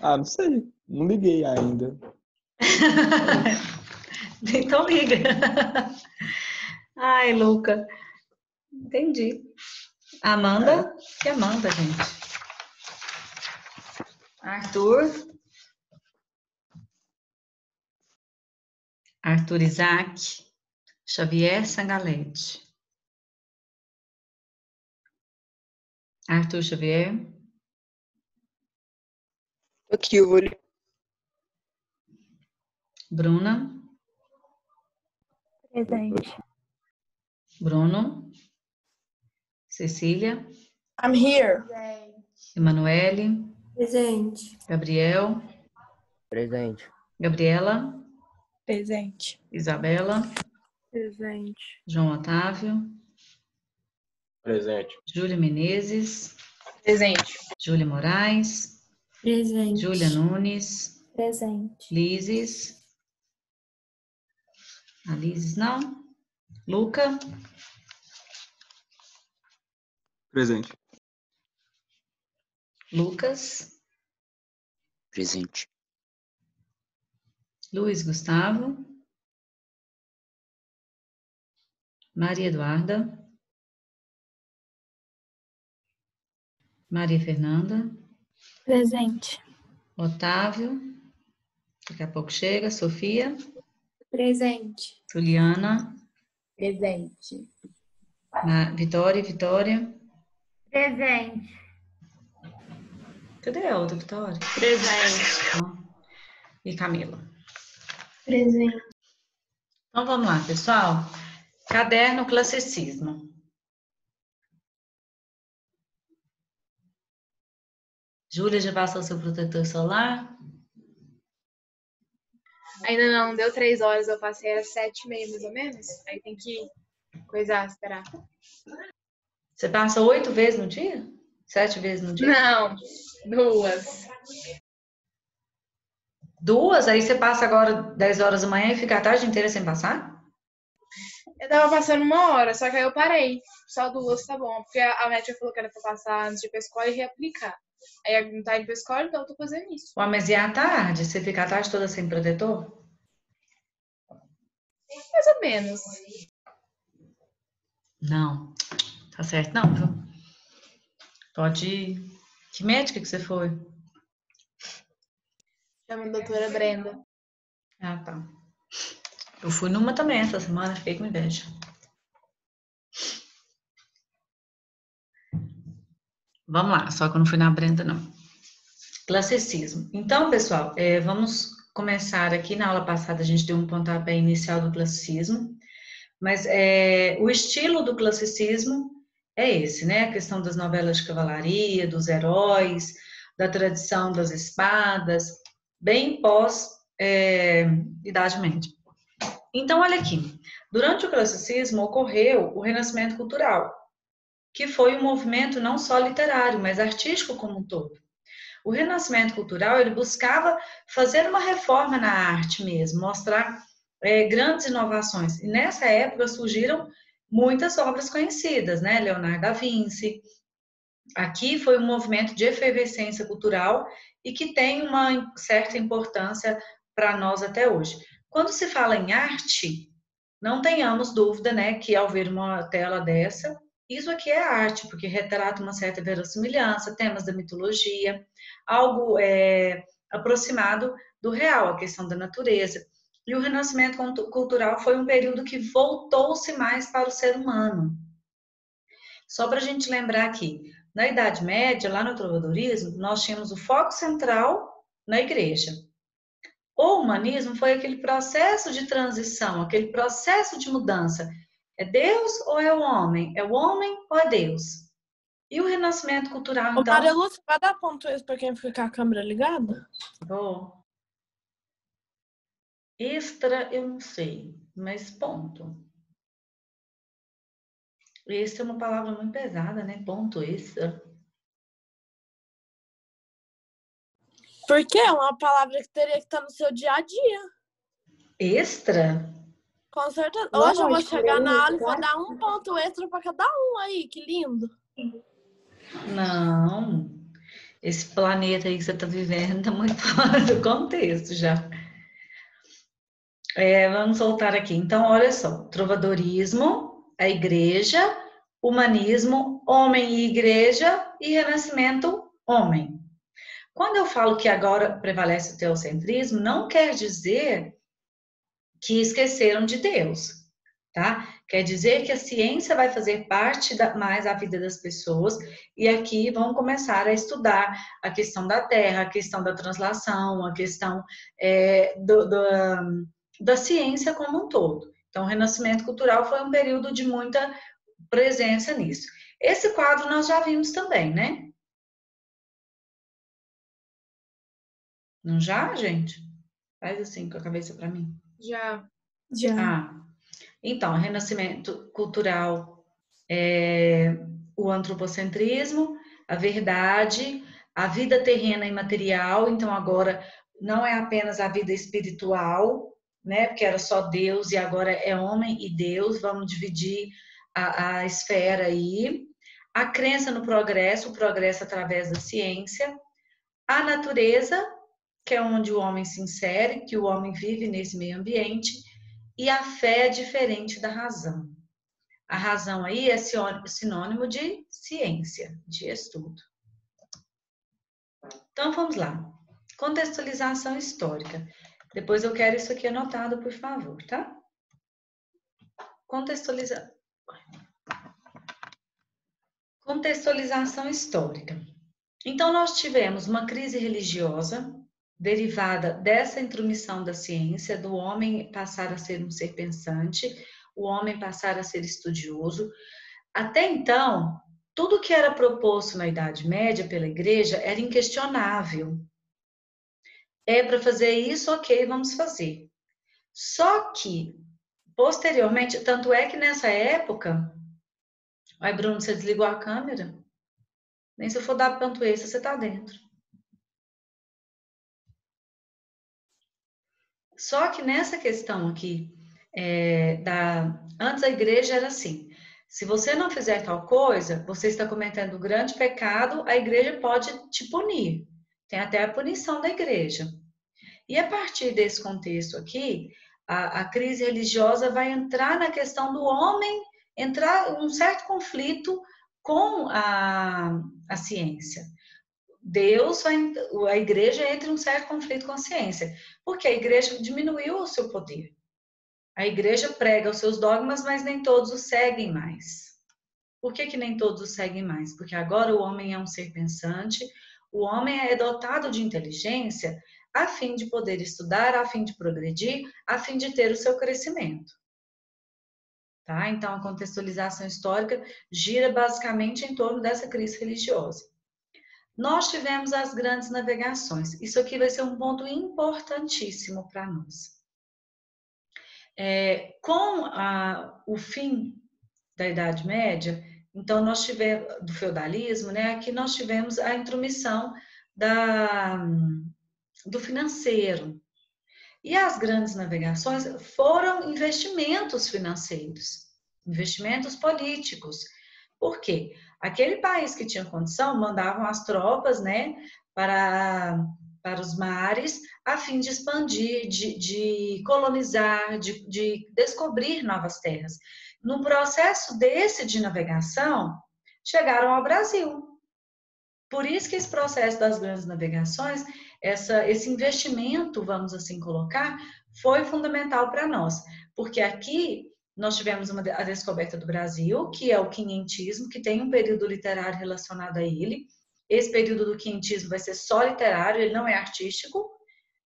Ah, não sei. Não liguei ainda. Então liga. Ai, Luca. Entendi. Amanda? Que Amanda, gente? Arthur Isaac. Xavier Sangalete. Arthur Xavier. Aqui, eu vou ler. Bruna. Presente. Bruno. Cecília. I'm here. Emanuele. Presente. Gabriel. Presente. Gabriela. Presente. Isabela. Presente. João Otávio. Presente. Júlia Menezes. Presente. Júlia Moraes. Presente. Júlia Nunes. Presente. Lises. A Lises não. Luca. Presente. Lucas. Presente. Luiz Gustavo. Maria Eduarda. Maria Fernanda. Presente. Otávio. Daqui a pouco chega. Sofia. Presente. Juliana. Presente. Vitória. Presente. Cadê a outra Vitória? Presente. E Camila. Presente. Então vamos lá, pessoal. Caderno Classicismo. Júlia, já passou seu protetor solar? Ainda não, deu 3 horas, eu passei às 7h30 mais ou menos. Aí tem que coisar, esperar. Você passa 8 vezes no dia? 7 vezes no dia? Não, 2. 2? Aí você passa agora 10 horas da manhã e fica a tarde inteira sem passar? Eu tava passando 1 hora, só que aí eu parei. Só 2 tá bom, porque a médica falou que era pra passar antes de ir pra escola e reaplicar. Aí não tá indo pra escola, então eu tô fazendo isso. Ué, mas e à tarde? Você fica a tarde toda sem protetor? Mais ou menos. Não, tá certo não, viu? Pode ir. Que médica que você foi? Chama a doutora Brenda. Ah, tá. Eu fui numa também essa semana, fiquei com inveja. Vamos lá, só que eu não fui na Brenda, não. Classicismo. Então, pessoal, vamos começar aqui. Na aula passada a gente deu um pontapé inicial do classicismo, mas o estilo do classicismo é esse, né? A questão das novelas de cavalaria, dos heróis, da tradição das espadas, bem pós-Idade Média. Então, olha aqui. Durante o classicismo ocorreu o Renascimento Cultural, que foi um movimento não só literário, mas artístico como um todo. O Renascimento Cultural, ele buscava fazer uma reforma na arte mesmo, mostrar grandes inovações. E nessa época surgiram muitas obras conhecidas, né? Leonardo da Vinci. Aqui foi um movimento de efervescência cultural e que tem uma certa importância para nós até hoje. Quando se fala em arte, não tenhamos dúvida, né, que ao ver uma tela dessa, isso aqui é arte, porque retrata uma certa verossimilhança, temas da mitologia, algo aproximado do real, a questão da natureza. E o Renascimento Cultural foi um período que voltou-se mais para o ser humano. Só para a gente lembrar aqui, na Idade Média, lá no trovadorismo, nós tínhamos o foco central na igreja. O humanismo foi aquele processo de transição, aquele processo de mudança. É Deus ou é o homem? É o homem ou é Deus? E o renascimento cultural, então... Maria Lúcia, vai dar ponto isso para quem fica com a câmera ligada? Oh. Extra, eu não sei, mas ponto. Extra é uma palavra muito pesada, né? Ponto extra. Porque é uma palavra que teria que estar no seu dia a dia. Extra? Com certeza. Lógico, Hoje eu vou chegar na aula e vou claro. dar um ponto extra para cada um aí. Que lindo. Não. Esse planeta aí que você está vivendo está muito fora do contexto já. Vamos voltar aqui. Então, olha só. Trovadorismo, a igreja, humanismo, homem e igreja e renascimento, homem. Quando eu falo que agora prevalece o teocentrismo, não quer dizer que esqueceram de Deus, tá? Quer dizer que a ciência vai fazer parte mais da vida das pessoas e aqui vão começar a estudar a questão da Terra, a questão da translação, a questão da ciência como um todo. Então, o Renascimento Cultural foi um período de muita presença nisso. Esse quadro nós já vimos também, né? Não já, gente? Faz assim com a cabeça para mim. Já. Então, Renascimento Cultural, o antropocentrismo, a verdade, a vida terrena e material. Então, agora não é apenas a vida espiritual, né? Porque era só Deus e agora é homem e Deus. Vamos dividir a esfera aí. A crença no progresso, o progresso através da ciência. A natureza, que é onde o homem se insere, que o homem vive nesse meio ambiente, e a fé é diferente da razão. A razão aí é sinônimo de ciência, de estudo. Então, vamos lá. Contextualização histórica. Depois eu quero isso aqui anotado, por favor, tá? Contextualização histórica. Então, nós tivemos uma crise religiosa, derivada dessa intromissão da ciência, do homem passar a ser um ser pensante, o homem passar a ser estudioso. Até então, tudo que era proposto na Idade Média pela igreja era inquestionável. É para fazer isso, ok, vamos fazer. Só que, posteriormente, tanto é que nessa época... Ai, Bruno, você desligou a câmera? Nem se eu for dar ponto extra, você está dentro. Só que nessa questão aqui, antes a igreja era assim, se você não fizer tal coisa, você está cometendo um grande pecado, a igreja pode te punir. Tem até a punição da igreja. E a partir desse contexto aqui, a crise religiosa vai entrar na questão do homem, entrar um certo conflito com a ciência. A igreja entra em um certo conflito com a ciência, porque a igreja diminuiu o seu poder. A igreja prega os seus dogmas, mas nem todos os seguem mais. Por que nem todos os seguem mais? Porque agora o homem é um ser pensante, o homem é dotado de inteligência a fim de poder estudar, a fim de progredir, a fim de ter o seu crescimento. Tá? Então, a contextualização histórica gira basicamente em torno dessa crise religiosa. Nós tivemos as grandes navegações. Isso aqui vai ser um ponto importantíssimo para nós. Com o fim da Idade Média, então nós tivemos, do feudalismo, né? Aqui nós tivemos a intromissão do financeiro. E as grandes navegações foram investimentos financeiros, investimentos políticos. Por quê? Aquele país que tinha condição mandavam as tropas, né, para os mares, a fim de expandir, de colonizar, de descobrir novas terras. No processo de navegação, chegaram ao Brasil. Por isso que esse processo das grandes navegações, esse investimento, vamos assim colocar, foi fundamental para nós. Porque aqui nós tivemos a descoberta do Brasil, que é o quinhentismo, que tem um período literário relacionado a ele. Esse período do quinhentismo vai ser só literário, ele não é artístico.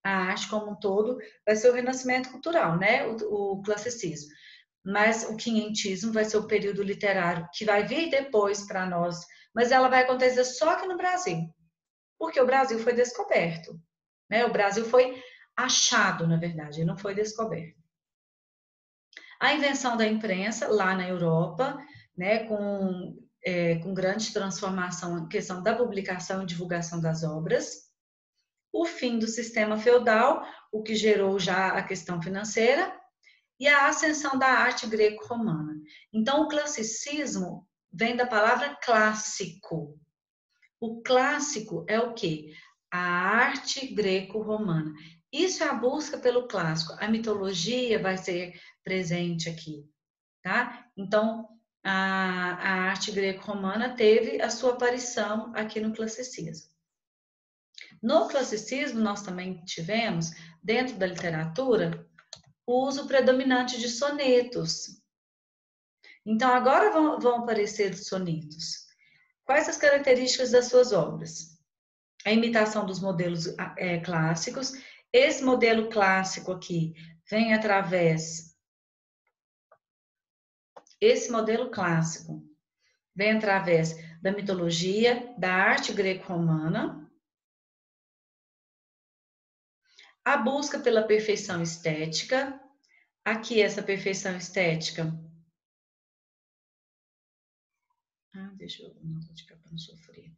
A arte como um todo vai ser o renascimento cultural, né? O classicismo. Mas o quinhentismo vai ser o período literário que vai vir depois para nós, mas ela vai acontecer só aqui no Brasil, porque o Brasil foi descoberto, né? O Brasil foi achado, na verdade, não foi descoberto. A invenção da imprensa lá na Europa, né, com grande transformação na questão da publicação e divulgação das obras. O fim do sistema feudal, o que gerou já a questão financeira, e a ascensão da arte greco-romana. Então, o classicismo vem da palavra clássico. O clássico é o quê? A arte greco-romana. Isso é a busca pelo clássico. A mitologia vai ser presente aqui, tá? Então, a arte greco-romana teve a sua aparição aqui no classicismo. No classicismo, nós também tivemos, dentro da literatura, o uso predominante de sonetos. Então, agora vão aparecer os sonetos. Quais as características das suas obras? A imitação dos modelos clássicos. Esse modelo clássico aqui vem através... Esse modelo clássico vem através da mitologia, da arte greco-romana, a busca pela perfeição estética. Aqui, essa perfeição estética... deixa eu anotar de cá para não sofrer.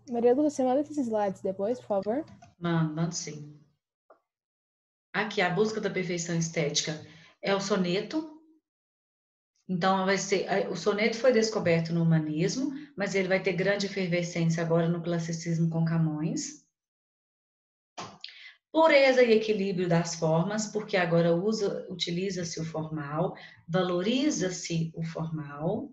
Maria Lúcia, você manda esses slides depois, por favor? Mando sim. Aqui, a busca da perfeição estética é o soneto. Então, o soneto foi descoberto no humanismo, mas ele vai ter grande efervescência agora no classicismo com Camões. Pureza e equilíbrio das formas, porque agora utiliza-se o formal, valoriza-se o formal.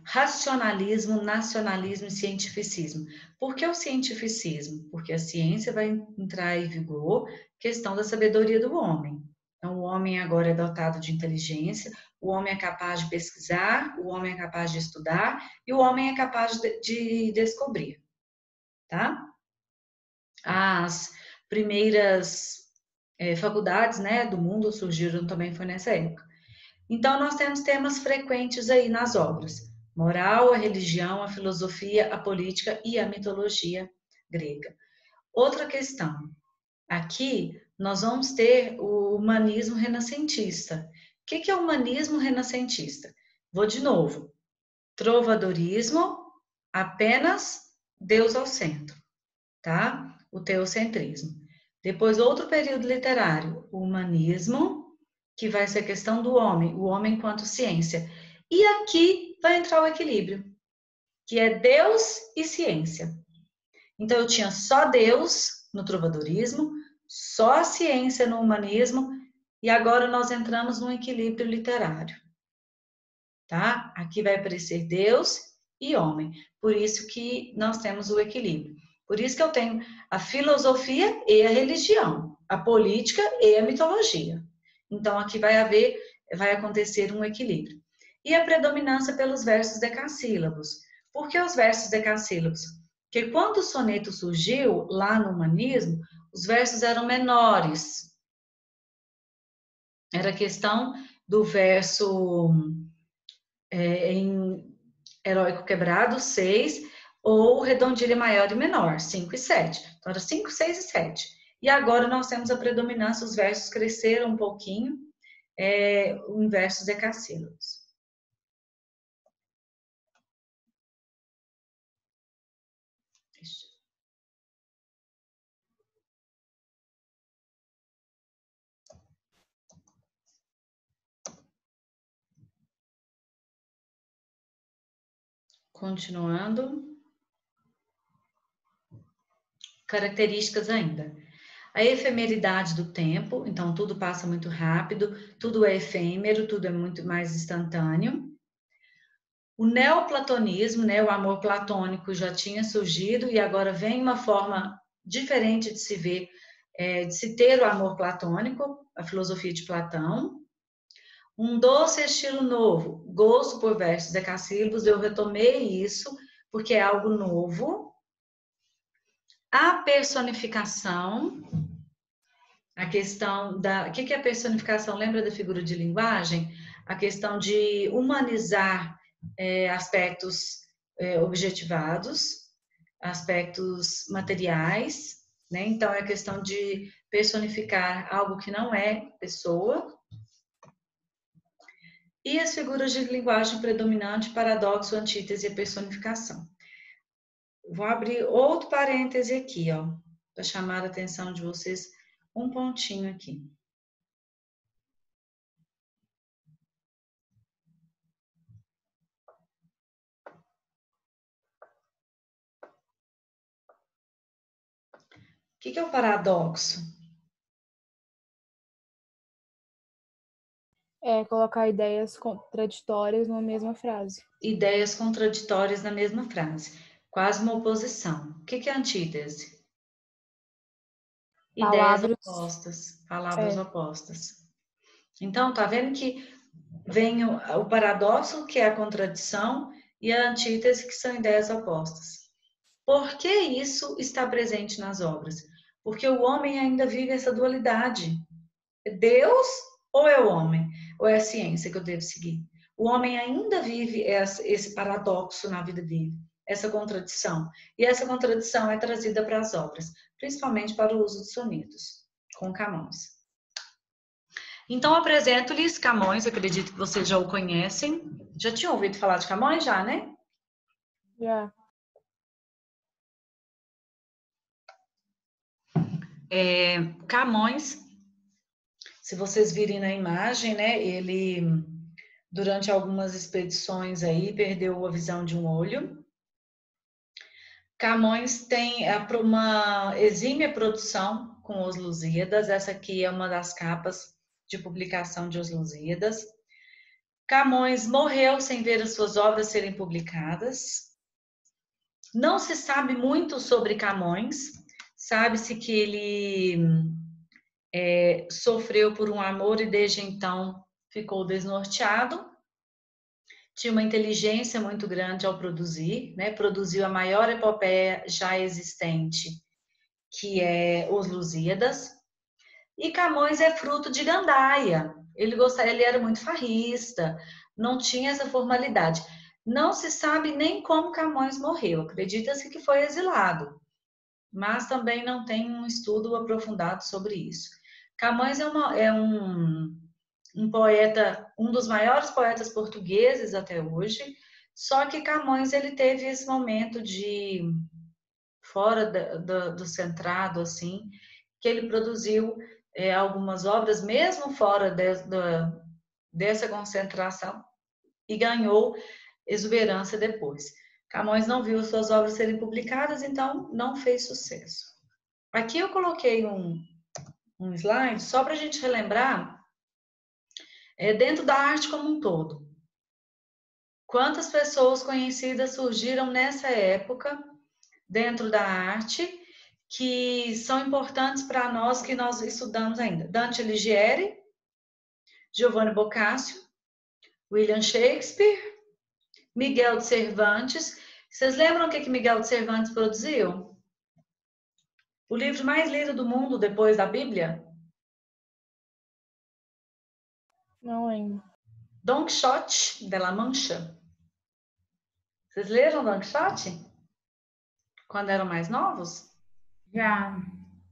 Racionalismo, nacionalismo e cientificismo. Por que o cientificismo? Porque a ciência vai entrar em vigor, questão da sabedoria do homem. Então, o homem agora é dotado de inteligência, o homem é capaz de pesquisar, o homem é capaz de estudar e o homem é capaz de descobrir, tá? As primeiras faculdades, né, do mundo surgiram também foi nessa época. Então, nós temos temas frequentes aí nas obras. Moral, a religião, a filosofia, a política e a mitologia grega. Outra questão. Aqui, nós vamos ter o humanismo renascentista. O que é o humanismo renascentista? Vou de novo. Trovadorismo, apenas Deus ao centro, tá? O teocentrismo. Depois, outro período literário, o humanismo, que vai ser a questão do homem, o homem enquanto ciência. E aqui vai entrar o equilíbrio, que é Deus e ciência. Então, eu tinha só Deus no trovadorismo, só a ciência no humanismo, e agora nós entramos num equilíbrio literário. Tá? Aqui vai aparecer Deus e homem. Por isso que nós temos o equilíbrio. Por isso que eu tenho a filosofia e a religião, a política e a mitologia. Então, aqui vai acontecer um equilíbrio. E a predominância pelos versos decassílabos. Por que os versos decassílabos? Porque quando o soneto surgiu, lá no humanismo, os versos eram menores. Era questão do verso em heróico quebrado, 6, ou redondilha maior e menor, 5 e 7. Então, era 5, 6 e 7. E agora nós temos a predominância, os versos cresceram um pouquinho, em versos decassílabos. Continuando. Características ainda. A efemeridade do tempo, então tudo passa muito rápido, tudo é efêmero, tudo é muito mais instantâneo. O neoplatonismo, né, o amor platônico já tinha surgido e agora vem uma forma diferente de se ver, de se ter o amor platônico, a filosofia de Platão. Um doce estilo novo, gosto por versos decassílabos, eu retomei isso porque é algo novo. A personificação, a questão da... O que é a personificação? Lembra da figura de linguagem? A questão de humanizar aspectos objetivados, aspectos materiais, né? Então, é a questão de personificar algo que não é pessoa. E as figuras de linguagem predominante, paradoxo, antítese e personificação. Vou abrir outro parêntese aqui, ó, para chamar a atenção de vocês, um pontinho aqui. O que é o paradoxo? É colocar ideias contraditórias numa mesma frase. Ideias contraditórias na mesma frase. Quase uma oposição. O que é antítese? Ideias opostas. Palavras opostas. Então, tá vendo que vem o paradoxo, que é a contradição, e a antítese, que são ideias opostas. Por que isso está presente nas obras? Porque o homem ainda vive essa dualidade. É Deus ou é o homem? Ou é a ciência que eu devo seguir? O homem ainda vive esse paradoxo na vida dele, essa contradição. E essa contradição é trazida para as obras, principalmente para o uso dos sonetos, com Camões. Então, apresento-lhes Camões, acredito que vocês já o conhecem. Já tinham ouvido falar de Camões, já, né? Já. Camões, se vocês virem na imagem, né, ele, durante algumas expedições aí, perdeu a visão de um olho. Camões tem uma exímia produção com Os Lusíadas. Essa aqui é uma das capas de publicação de Os Lusíadas. Camões morreu sem ver as suas obras serem publicadas. Não se sabe muito sobre Camões. Sabe-se que ele sofreu por um amor e desde então ficou desnorteado. Tinha uma inteligência muito grande ao produzir, né? Produziu a maior epopeia já existente, que é Os Lusíadas. E Camões é fruto de gandaia. Ele era muito farrista, não tinha essa formalidade. Não se sabe nem como Camões morreu. Acredita-se que foi exilado, mas também não tem um estudo aprofundado sobre isso. Camões é um poeta, um dos maiores poetas portugueses até hoje, só que Camões ele teve esse momento de fora do centrado, assim, que ele produziu algumas obras, mesmo fora dessa concentração, e ganhou exuberância depois. Camões não viu suas obras serem publicadas, então não fez sucesso. Aqui eu coloquei um slide só para a gente relembrar dentro da arte como um todo. Quantas pessoas conhecidas surgiram nessa época dentro da arte que são importantes para nós, que nós estudamos ainda? Dante Alighieri, Giovanni Boccaccio, William Shakespeare, Miguel de Cervantes. Vocês lembram o que Miguel de Cervantes produziu? O livro mais lido do mundo depois da Bíblia? Não lembro. Don Quixote de la Mancha. Vocês leram Don Quixote? Quando eram mais novos? Já.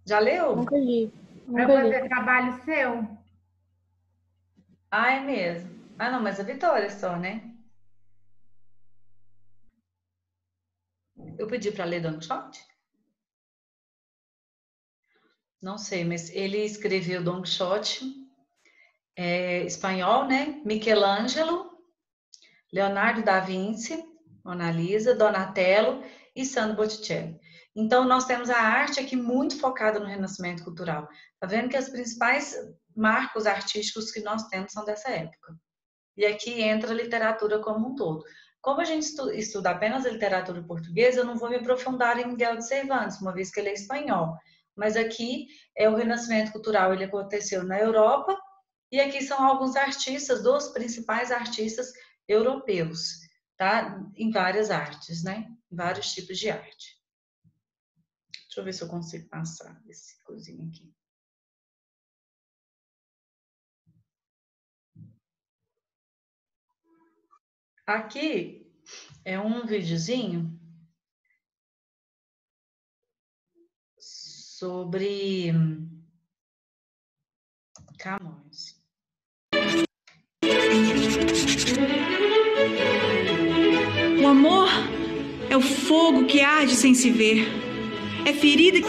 Já leu? Nunca li. Para Nunca li. fazer trabalho seu? Ah, é mesmo. Ah, não, mas a Vitória só, né? Eu pedi para ler Don Quixote? Não sei, mas ele escreveu Don Quixote, espanhol, né? Michelangelo, Leonardo da Vinci, Mona Lisa, Donatello e Sandro Botticelli. Então, nós temos a arte aqui muito focada no Renascimento cultural. Tá vendo que os principais marcos artísticos que nós temos são dessa época. E aqui entra a literatura como um todo. Como a gente estuda apenas a literatura portuguesa, eu não vou me aprofundar em Miguel de Cervantes, uma vez que ele é espanhol. Mas aqui o Renascimento cultural, ele aconteceu na Europa, e aqui são alguns artistas, dos principais artistas europeus, tá? Em várias artes, né? Em vários tipos de arte. Deixa eu ver se eu consigo passar esse coisinho aqui. Aqui é um videozinho sobre Camões. O amor é o fogo que arde sem se ver. É ferida.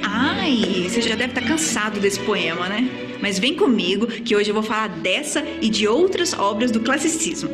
Ai, você já deve estar cansado desse poema, né? Mas vem comigo que hoje eu vou falar dessa e de outras obras do classicismo.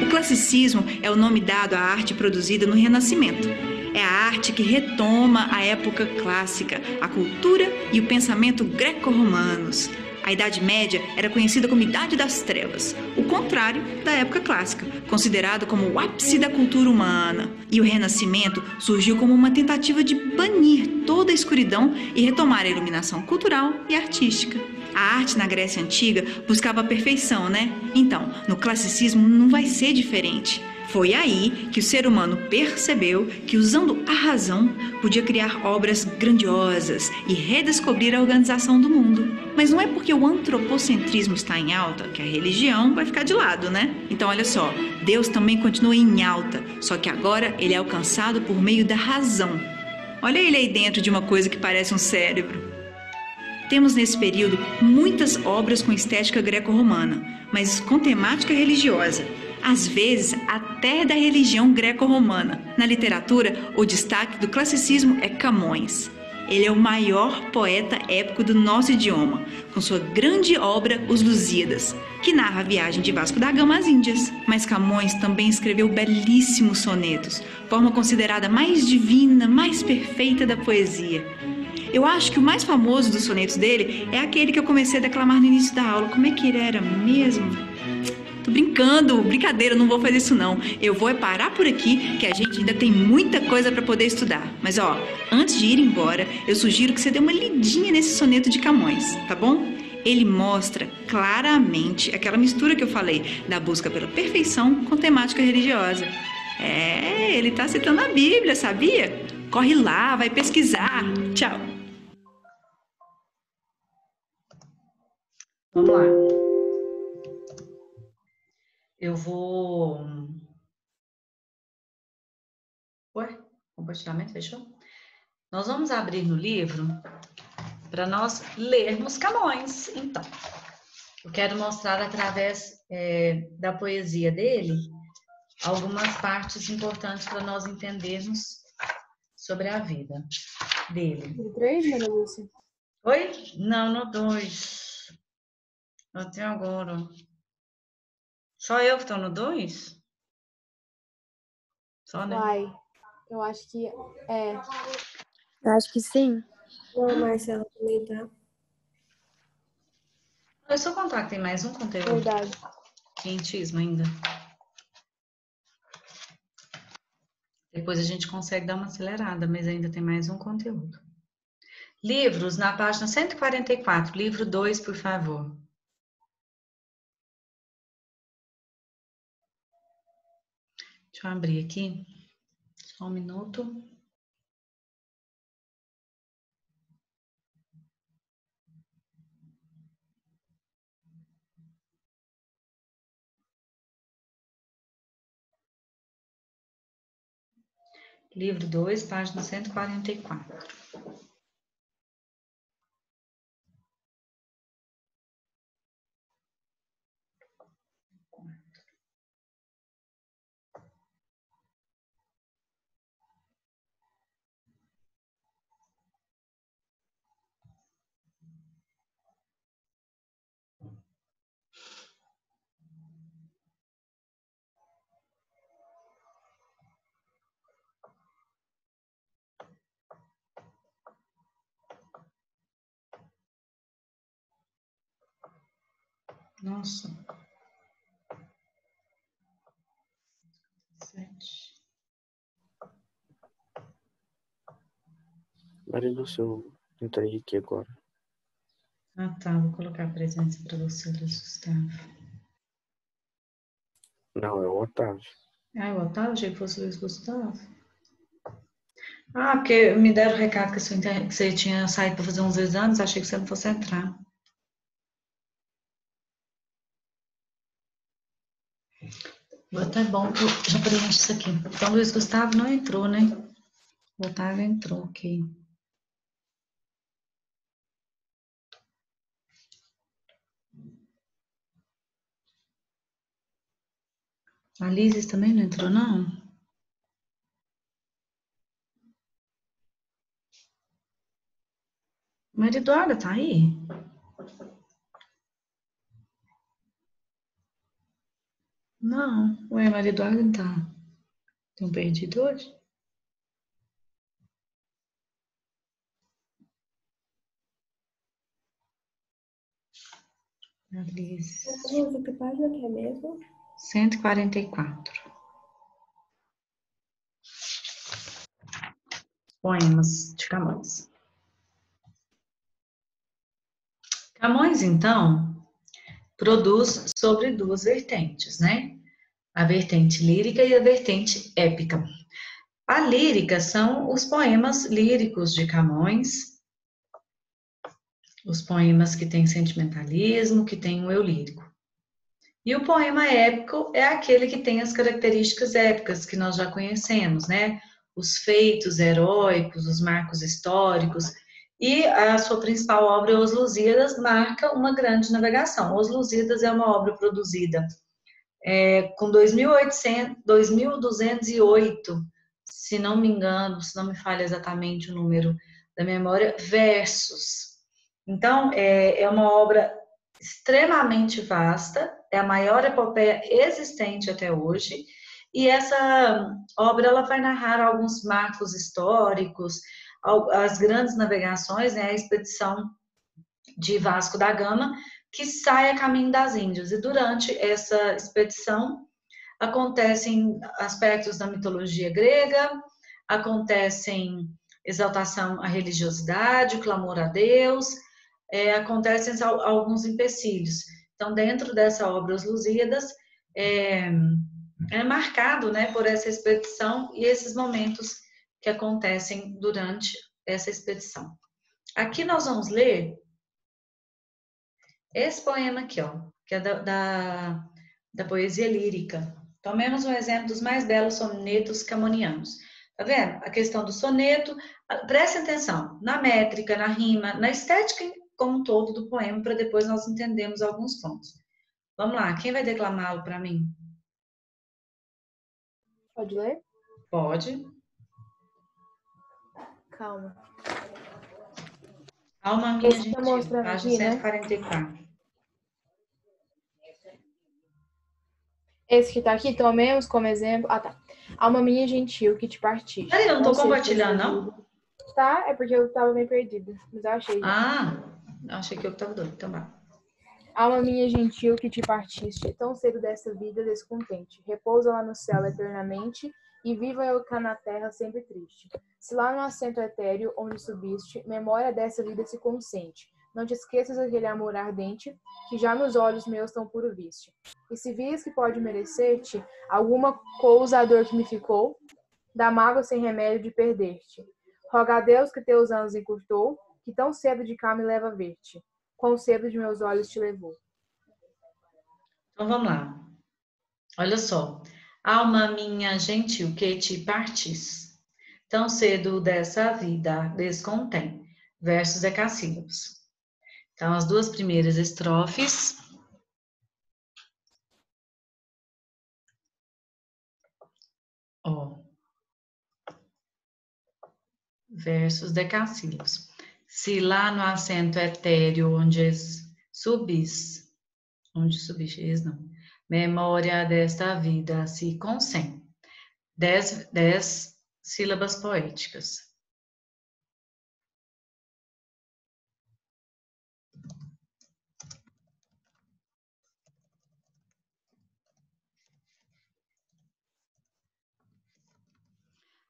O classicismo é o nome dado à arte produzida no Renascimento. É a arte que retoma a época clássica, a cultura e o pensamento greco-romanos. A Idade Média era conhecida como Idade das Trevas, o contrário da época clássica, considerado como o ápice da cultura humana. E o Renascimento surgiu como uma tentativa de banir toda a escuridão e retomar a iluminação cultural e artística. A arte na Grécia Antiga buscava a perfeição, né? Então, no classicismo não vai ser diferente. Foi aí que o ser humano percebeu que, usando a razão, podia criar obras grandiosas e redescobrir a organização do mundo. Mas não é porque o antropocentrismo está em alta que a religião vai ficar de lado, né? Então, olha só, Deus também continua em alta, só que agora ele é alcançado por meio da razão. Olha ele aí dentro de uma coisa que parece um cérebro. Temos nesse período muitas obras com estética greco-romana, mas com temática religiosa. Às vezes, até da religião greco-romana. Na literatura, o destaque do classicismo é Camões. Ele é o maior poeta épico do nosso idioma, com sua grande obra Os Lusíadas, que narra a viagem de Vasco da Gama às Índias. Mas Camões também escreveu belíssimos sonetos, forma considerada mais divina, mais perfeita da poesia. Eu acho que o mais famoso dos sonetos dele é aquele que eu comecei a declamar no início da aula. Como é que ele era mesmo? Tô brincando, brincadeira, não vou fazer isso não. Eu vou parar por aqui, que a gente ainda tem muita coisa para poder estudar. Mas ó, antes de ir embora, eu sugiro que você dê uma lidinha nesse soneto de Camões, tá bom? Ele mostra claramente aquela mistura que eu falei, da busca pela perfeição com temática religiosa. Ele tá citando a Bíblia, sabia? Corre lá, vai pesquisar. Tchau. Vamos lá. Eu vou... Ué? Compartilhamento, fechou? Nós vamos abrir no livro para nós lermos Camões. Então, eu quero mostrar através da poesia dele algumas partes importantes para nós entendermos sobre a vida dele. No 3, Maria Lúcia? Oi? Não, no 2. Eu tenho agora. Só eu que estou no 2? Só, né? Vai. Eu acho que é. Acho que sim. Não, Marcela também tá. Eu só contar que tem mais um conteúdo. Verdade. Quentismo ainda. Depois a gente consegue dar uma acelerada, mas ainda tem mais um conteúdo. Livros, na página 144. Livro 2, por favor. Deixa eu abrir aqui. Só um minuto. Livro 2, página 144. Nossa. 7. Maria Lúcia, eu entrei aqui agora. Ah, tá. Vou colocar a presença para você, Luiz Gustavo. Não, é o Otávio. Ah, o Otávio? Achei que fosse o Luiz Gustavo. Ah, porque me deram o recado que você tinha saído para fazer uns exames. Achei que você não fosse entrar. Até bom que eu já preencho isso aqui. Então, Luiz Gustavo não entrou, né? O Otávio entrou, ok. A Lises também não entrou, não? Maria Eduarda tá aí? Não. Ué, Maria Eduarda não tá. Estão perdidos hoje? A Lises. Que página que é mesmo? 144. Poemas de Camões. Camões, então, produz sobre duas vertentes, né? A vertente lírica e a vertente épica. A lírica são os poemas líricos de Camões, os poemas que têm sentimentalismo, que têm o eu lírico. E o poema épico é aquele que tem as características épicas que nós já conhecemos, né? Os feitos heróicos, os marcos históricos, e a sua principal obra, Os Lusíadas, marca uma grande navegação. Os Lusíadas é uma obra produzida com 2.208, se não me engano, se não me falha exatamente o número da memória, versos. Então, é uma obra extremamente vasta, é a maior epopeia existente até hoje, e essa obra ela vai narrar alguns marcos históricos, as grandes navegações, né, a expedição de Vasco da Gama, que sai a caminho das Índias. E durante essa expedição acontecem aspectos da mitologia grega, acontecem exaltação à religiosidade, o clamor a Deus, acontecem alguns empecilhos. Então, dentro dessa obra, Os Lusíadas, é marcado, né, por essa expedição e esses momentos que acontecem durante essa expedição. Aqui nós vamos ler esse poema aqui, ó, que é da poesia lírica. Tomemos um exemplo dos mais belos sonetos camonianos. Tá vendo? A questão do soneto, preste atenção na métrica, na rima, na estética como um todo do poema, para depois nós entendermos alguns pontos. Vamos lá, quem vai declamá-lo para mim? Pode ler? Pode. Calma. Calma, minha Esse gente. tá mostrando Página aqui, né? 144. Esse que tá aqui, tomemos como exemplo. Ah, tá. Alma minha gentil, que te partiste. Peraí, eu não tô sei se compartilhando, você não? viu. Tá, é porque eu tava meio perdida. Mas eu achei. Ah, achei que eu tava doido. Então vai. Alma minha gentil, que te partiste, tão cedo dessa vida descontente. Repousa lá no céu eternamente, e viva eu cá na terra sempre triste. Se lá no assento etéreo onde subiste, memória dessa vida se consente. Não te esqueças daquele amor ardente, que já nos olhos meus tão puro viste. E se vires que pode merecer-te alguma coisa a dor que me ficou, da mágoa sem remédio de perder-te. Roga a Deus que teus anos encurtou, que tão cedo de cá me leva a ver-te. Quão cedo de meus olhos te levou. Então vamos lá. Olha só. Alma minha gentil, que te partis, tão cedo dessa vida descontém. Versos decassílabos. Então, as duas primeiras estrofes. Ó. Versos decassílabos. Se lá no assento etéreo onde subis, não, memória desta vida se consem. 10 sílabas poéticas.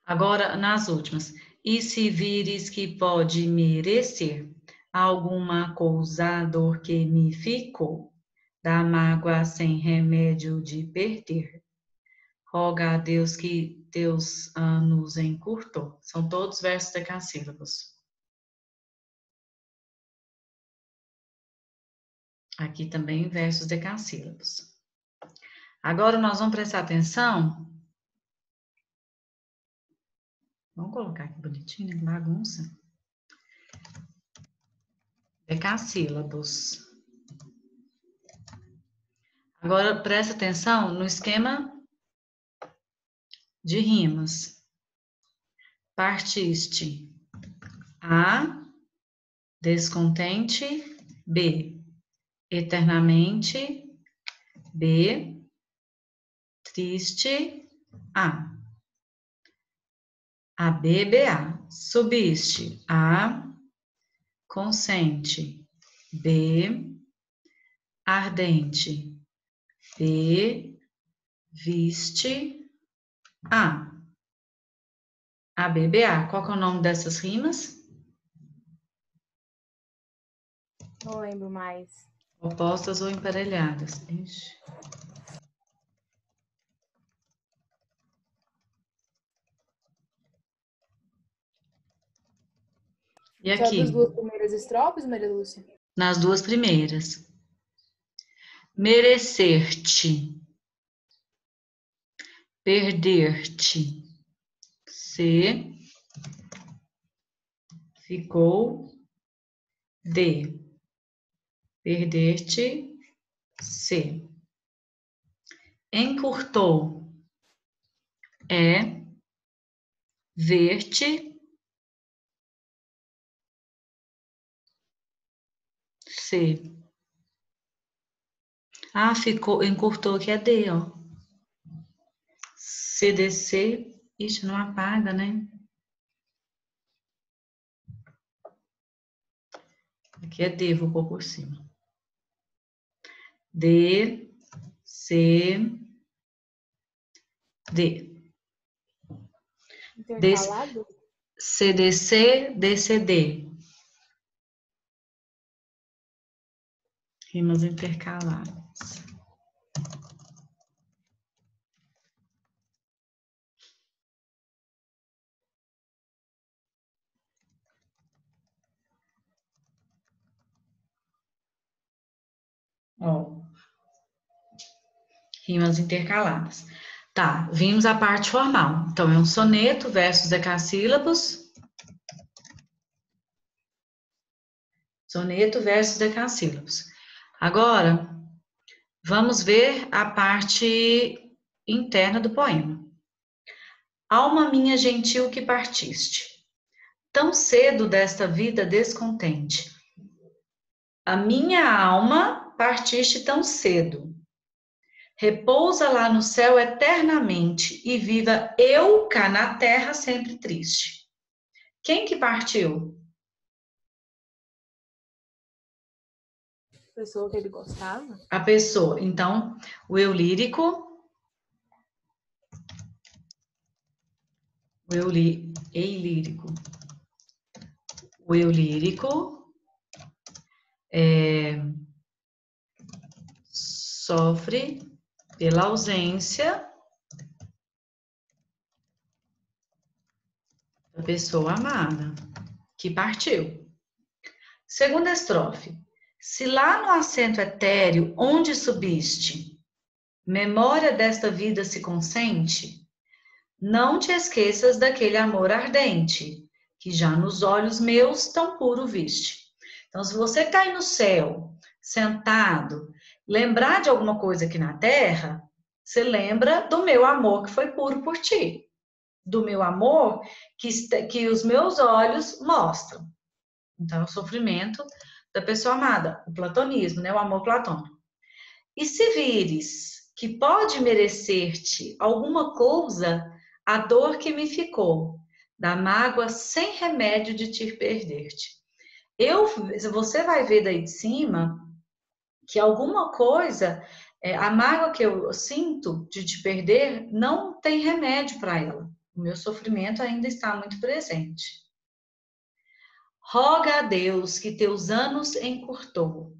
Agora, nas últimas. E se vires que pode merecer alguma coisa, dor que me ficou, da mágoa sem remédio de perder, roga a Deus que teus anos encurtou. São todos versos decassílabos. Aqui também versos decassílabos. Agora nós vamos prestar atenção. Vamos colocar aqui bonitinho, né? Bagunça. Decassílabos. Agora presta atenção no esquema de rimas. Partiste. A, descontente, B, eternamente, B, triste, A. A, B, B, A. Subiste. A, consente, B, ardente, B, viste, A. A, B, B, A. Qual que é o nome dessas rimas? Não lembro mais. Opostas ou emparelhadas? Ixi. E Só das aqui? duas primeiras estrofes, Maria Lúcia? Nas duas primeiras. Merecer-te. Perder-te. C. Ficou. D. Perder-te. C. Encurtou. É. Ver-te. C. Ah, ficou, encurtou aqui é D, ó. CDC. Ixi, não apaga, né? Aqui é D, vou pôr por cima. D, C, D. Intercalado? CDC, DCD. Rimas intercaladas. Ó. Rimas intercaladas. Tá, vimos a parte formal. Então, é um soneto versus decassílabos. Soneto versus decassílabos. Agora, vamos ver a parte interna do poema. Alma minha gentil que partiste, tão cedo desta vida descontente. A minha alma partiste tão cedo. Repousa lá no céu eternamente e viva eu cá na terra sempre triste. Quem que partiu? Pessoa que ele gostava? A pessoa. Então, o eu lírico. O eu lírico. O eu lírico sofre pela ausência da pessoa amada que partiu. Segunda estrofe. Se lá no assento etéreo onde subiste, memória desta vida se consente, não te esqueças daquele amor ardente, que já nos olhos meus tão puro viste. Então, se você está aí no céu, sentado, lembrar de alguma coisa aqui na terra, você lembra do meu amor que foi puro por ti. Do meu amor que os meus olhos mostram. Então, é o sofrimento da pessoa amada, o platonismo, né? O amor platônico. E se vires que pode merecer-te alguma coisa, a dor que me ficou, da mágoa sem remédio de te perder-te. Você vai ver daí de cima que alguma coisa, a mágoa que eu sinto de te perder, não tem remédio para ela. O meu sofrimento ainda está muito presente. Roga a Deus que teus anos encurtou.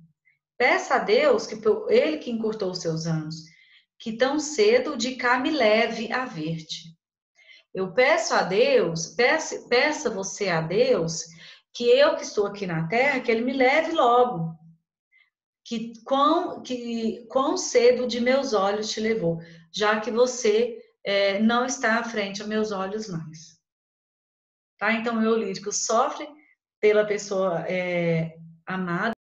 Peça a Deus, que Ele que encurtou os seus anos, que tão cedo de cá me leve a ver-te. Eu peço a Deus, peça você a Deus, que eu que estou aqui na Terra, que Ele me leve logo. Que quão cedo de meus olhos te levou, já que você não está à frente aos meus olhos mais. Tá? Então, o eu lírico sofre pela pessoa amada,